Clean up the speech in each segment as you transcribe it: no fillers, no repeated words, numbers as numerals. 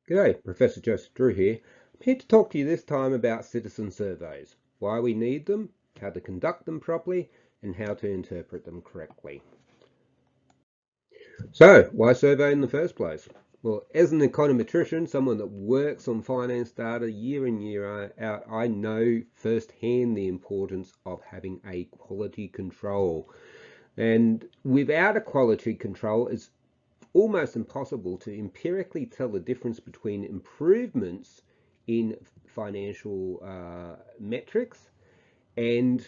G'day, Professor Joseph Drew here. I'm here to talk to you this time about citizen surveys, why we need them, how to conduct them properly, and how to interpret them correctly. So, why survey in the first place? Well, as an econometrician, someone that works on finance data year in, year out, I know firsthand the importance of having a quality control. And without a quality control, it's almost impossible to empirically tell the difference between improvements in financial metrics and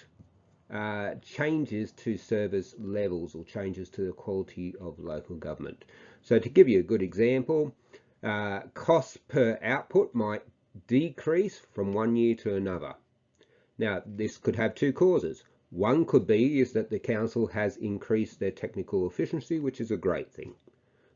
changes to service levels or changes to the quality of local government. So to give you a good example, costs per output might decrease from one year to another. Now, this could have two causes. One could be is that the council has increased their technical efficiency, which is a great thing.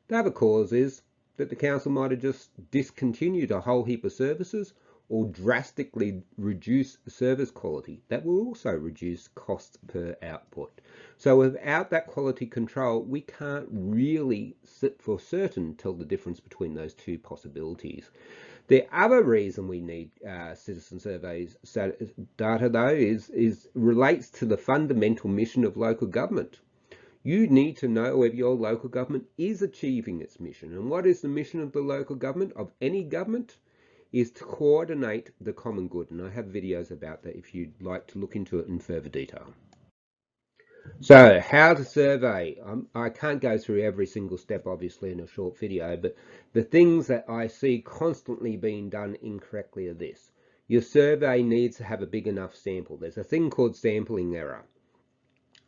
The other cause is that the council might have just discontinued a whole heap of services or drastically reduce service quality. That will also reduce costs per output. So without that quality control, we can't really for certain tell the difference between those two possibilities. The other reason we need citizen surveys data though is relates to the fundamental mission of local government. You need to know whether your local government is achieving its mission. And what is the mission of the local government, of any government? Is to coordinate the common good. And I have videos about that if you'd like to look into it in further detail. So how to survey. I can't go through every single step obviously in a short video, but the things that I see constantly being done incorrectly are this. Your survey needs to have a big enough sample. There's a thing called sampling error.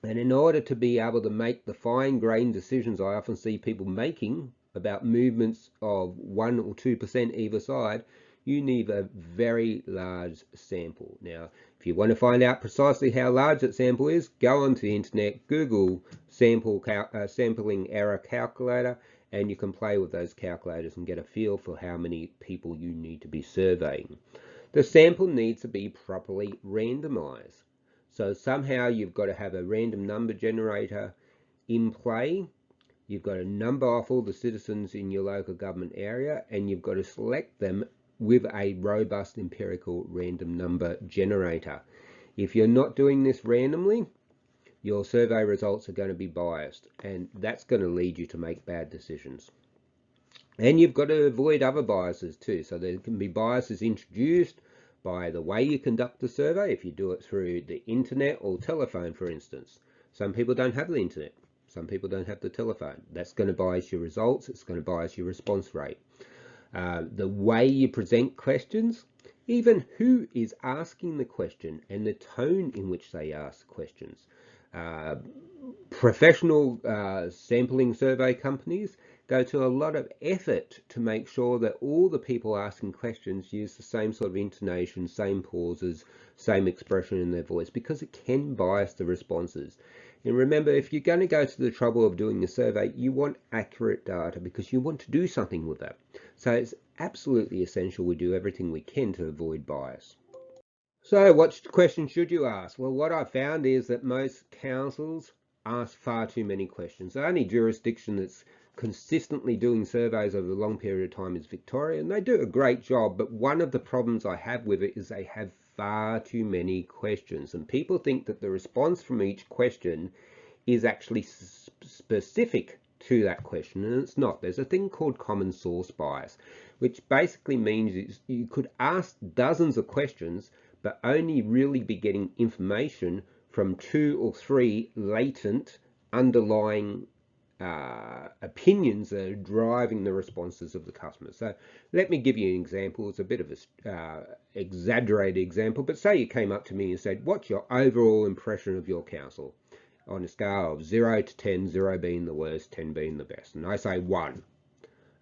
And in order to be able to make the fine-grained decisions I often see people making about movements of 1 or 2% either side, you need a very large sample. Now, if you want to find out precisely how large that sample is, go onto the internet, Google sampling error calculator, and you can play with those calculators and get a feel for how many people you need to be surveying. The sample needs to be properly randomized. So somehow you've got to have a random number generator in play. You've got to number off all the citizens in your local government area, and you've got to select them with a robust empirical random number generator. If you're not doing this randomly, your survey results are going to be biased, and that's going to lead you to make bad decisions. And you've got to avoid other biases too. So there can be biases introduced by the way you conduct the survey, if you do it through the internet or telephone, for instance. Some people don't have the internet. Some people don't have the telephone. That's going to bias your results. It's going to bias your response rate. The way you present questions, even who is asking the question and the tone in which they ask questions. Professional sampling survey companies go to a lot of effort to make sure that all the people asking questions use the same sort of intonation, same pauses, same expression in their voice, because it can bias the responses. And remember, if you're going to go to the trouble of doing a survey, you want accurate data because you want to do something with that. So it's absolutely essential we do everything we can to avoid bias. So what questions should you ask? Well, what I found is that most councils ask far too many questions. The only jurisdiction that's consistently doing surveys over a long period of time is Victoria, and they do a great job, but one of the problems I have with it is they have far too many questions, and people think that the response from each question is actually specific to that question, and it's not. There's a thing called common source bias, which basically means you could ask dozens of questions but only really be getting information from 2 or 3 latent underlying opinions that are driving the responses of the customer. So let me give you an example. It's a bit of an exaggerated example, but say you came up to me and said, what's your overall impression of your council? On a scale of 0 to 10, 0 being the worst, 10 being the best. And I say 1.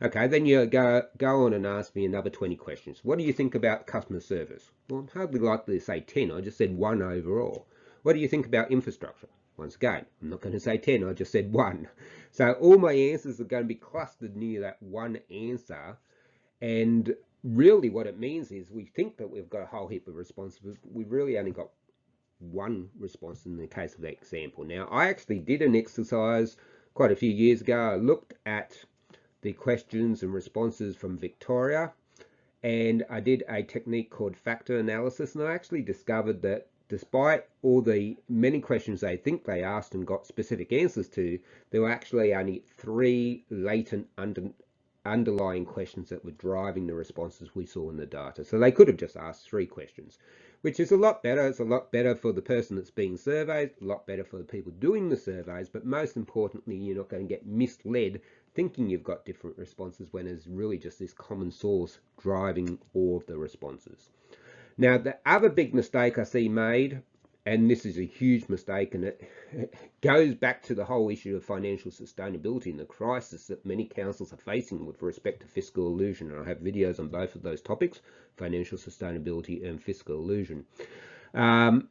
Okay, then you go on and ask me another 20 questions. What do you think about customer service? Well, I'm hardly likely to say 10. I just said 1 overall. What do you think about infrastructure? Once again, I'm not going to say 10. I just said 1. So all my answers are going to be clustered near that one answer. And really what it means is we think that we've got a whole heap of responses, but we've really only got one response in the case of that example. Now, I actually did an exercise quite a few years ago. I looked at the questions and responses from Victoria, and I did a technique called factor analysis, and I actually discovered that despite all the many questions they think they asked and got specific answers to, there were actually only 3 latent underlying questions that were driving the responses we saw in the data. So they could have just asked 3 questions, which is a lot better. It's a lot better for the person that's being surveyed, a lot better for the people doing the surveys, but most importantly, you're not going to get misled thinking you've got different responses when it's really just this common source driving all of the responses. Now, the other big mistake I see made, and this is a huge mistake, and it goes back to the whole issue of financial sustainability and the crisis that many councils are facing with respect to fiscal illusion. And I have videos on both of those topics, financial sustainability and fiscal illusion,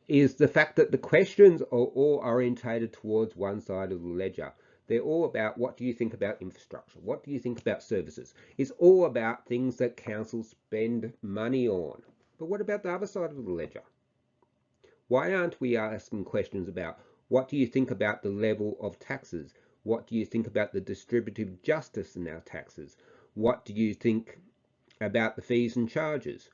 is the fact that the questions are all orientated towards one side of the ledger. They're all about, what do you think about infrastructure? What do you think about services? It's all about things that councils spend money on. But what about the other side of the ledger? Why aren't we asking questions about, what do you think about the level of taxes? What do you think about the distributive justice in our taxes? What do you think about the fees and charges?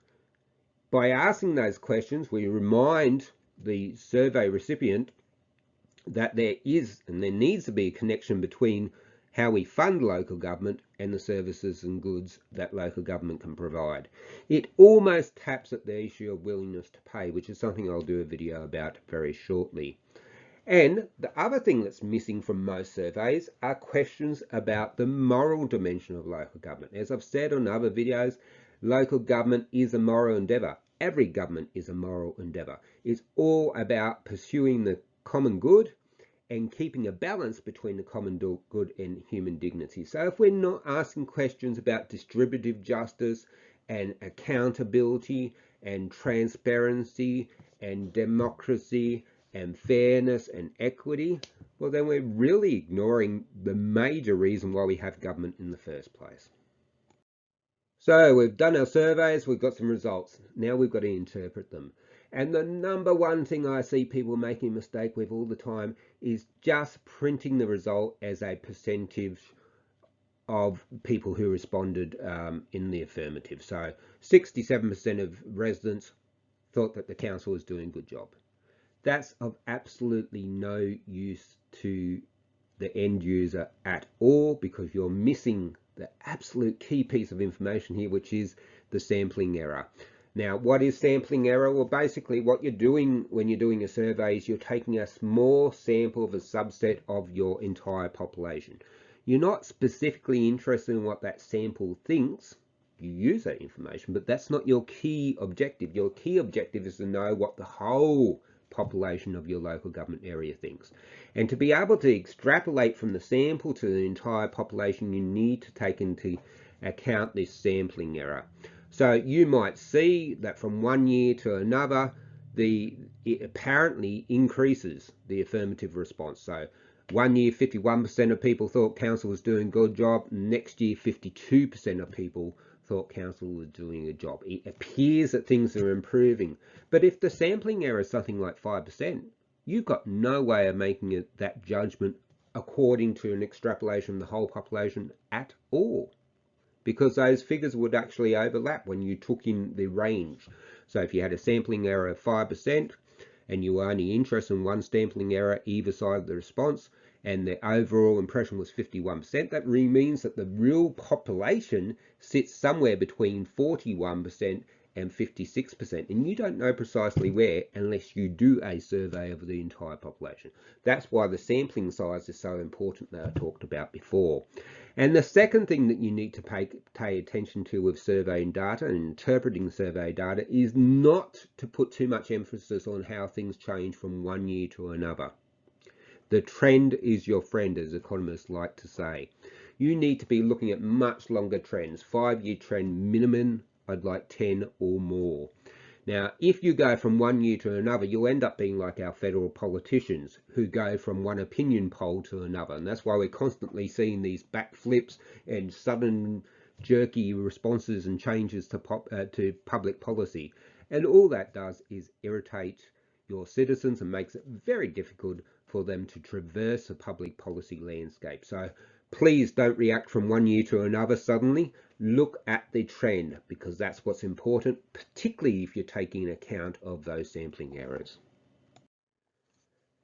By asking those questions, we remind the survey recipient that there is and there needs to be a connection between how we fund local government and the services and goods that local government can provide. It almost taps at the issue of willingness to pay, which is something I'll do a video about very shortly. And the other thing that's missing from most surveys are questions about the moral dimension of local government. As I've said on other videos, local government is a moral endeavour. Every government is a moral endeavour. It's all about pursuing the common good and keeping a balance between the common good and human dignity. So if we're not asking questions about distributive justice and accountability and transparency and democracy and fairness and equity, well, then we're really ignoring the major reason why we have government in the first place. So we've done our surveys, we've got some results. Now we've got to interpret them. And the number one thing I see people making a mistake with all the time is just printing the result as a percentage of people who responded in the affirmative. So 67% of residents thought that the council was doing a good job. That's of absolutely no use to the end user at all, because you're missing the absolute key piece of information here, which is the sampling error. Now, what is sampling error? Well, basically what you're doing when you're doing a survey is you're taking a small sample of a subset of your entire population. You're not specifically interested in what that sample thinks. You use that information, but that's not your key objective. Your key objective is to know what the whole population of your local government area thinks. And to be able to extrapolate from the sample to the entire population, you need to take into account this sampling error. So you might see that from one year to another, it apparently increases the affirmative response. So one year, 51% of people thought council was doing a good job. Next year, 52% of people thought council was doing a job. It appears that things are improving. But if the sampling error is something like 5%, you've got no way of making that judgment according to an extrapolation of the whole population at all, because those figures would actually overlap when you took in the range. So if you had a sampling error of 5% and you were only interested in one sampling error either side of the response, and the overall impression was 51%, that really means that the real population sits somewhere between 41% and 56%, and you don't know precisely where unless you do a survey of the entire population. That's why the sampling size is so important that I talked about before. And the second thing that you need to pay attention to with surveying data and interpreting survey data is not to put too much emphasis on how things change from one year to another. The trend is your friend, as economists like to say. You need to be looking at much longer trends. 5-year trend minimum, I'd like 10 or more. Now, if you go from one year to another, you'll end up being like our federal politicians who go from one opinion poll to another. And that's why we're constantly seeing these backflips and sudden jerky responses and changes to public policy. And all that does is irritate your citizens and makes it very difficult for them to traverse the public policy landscape. So Please don't react from one year to another suddenly. Look at the trend, because that's what's important, particularly if you're taking account of those sampling errors.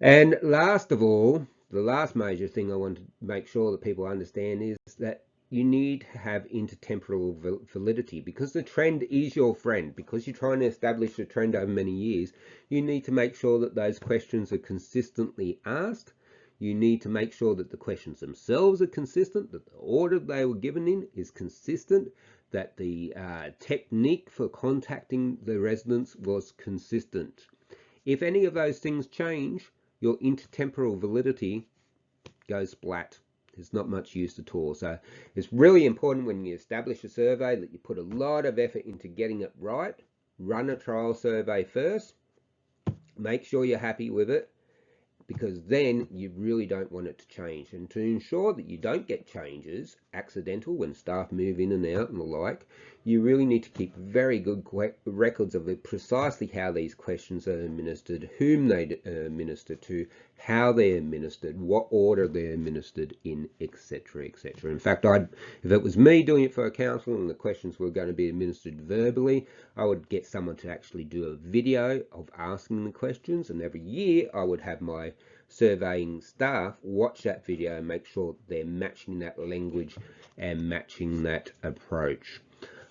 And last of all, the last major thing I want to make sure that people understand is that you need to have intertemporal validity, because the trend is your friend. Because you're trying to establish a trend over many years, you need to make sure that those questions are consistently asked. You need to make sure that the questions themselves are consistent, that the order they were given in is consistent, that the technique for contacting the residents was consistent. If any of those things change, your intertemporal validity goes splat. There's not much use at all. So it's really important when you establish a survey that you put a lot of effort into getting it right. Run a trial survey first. Make sure you're happy with it, because then you really don't want it to change. And to ensure that you don't get changes accidental when staff move in and out and the like, you really need to keep very good records of precisely how these questions are administered, whom they administer to, how they're administered, what order they're administered in, etc., etc. In fact, if it was me doing it for a council and the questions were going to be administered verbally, I would get someone to actually do a video of asking the questions, and every year I would have my surveying staff watch that video and make sure they're matching that language and matching that approach.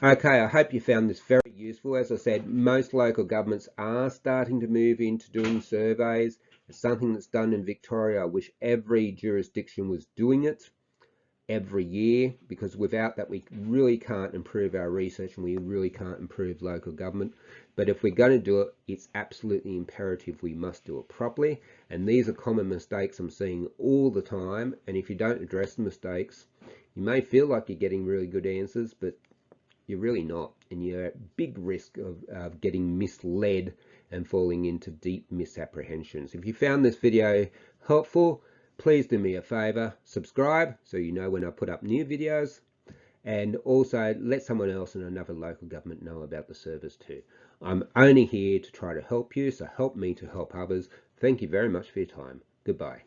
Okay, I hope you found this very useful. As I said, most local governments are starting to move into doing surveys. It's something that's done in Victoria. I wish every jurisdiction was doing it every year, because without that we really can't improve our research and we really can't improve local government. But if we're going to do it, it's absolutely imperative we must do it properly. And these are common mistakes I'm seeing all the time, and if you don't address the mistakes, you may feel like you're getting really good answers, but you're really not, and you're at big risk of getting misled and falling into deep misapprehensions. If you found this video helpful, please do me a favor, subscribe so you know when I put up new videos, and also let someone else in another local government know about the service too. I'm only here to try to help you, so help me to help others. Thank you very much for your time. Goodbye.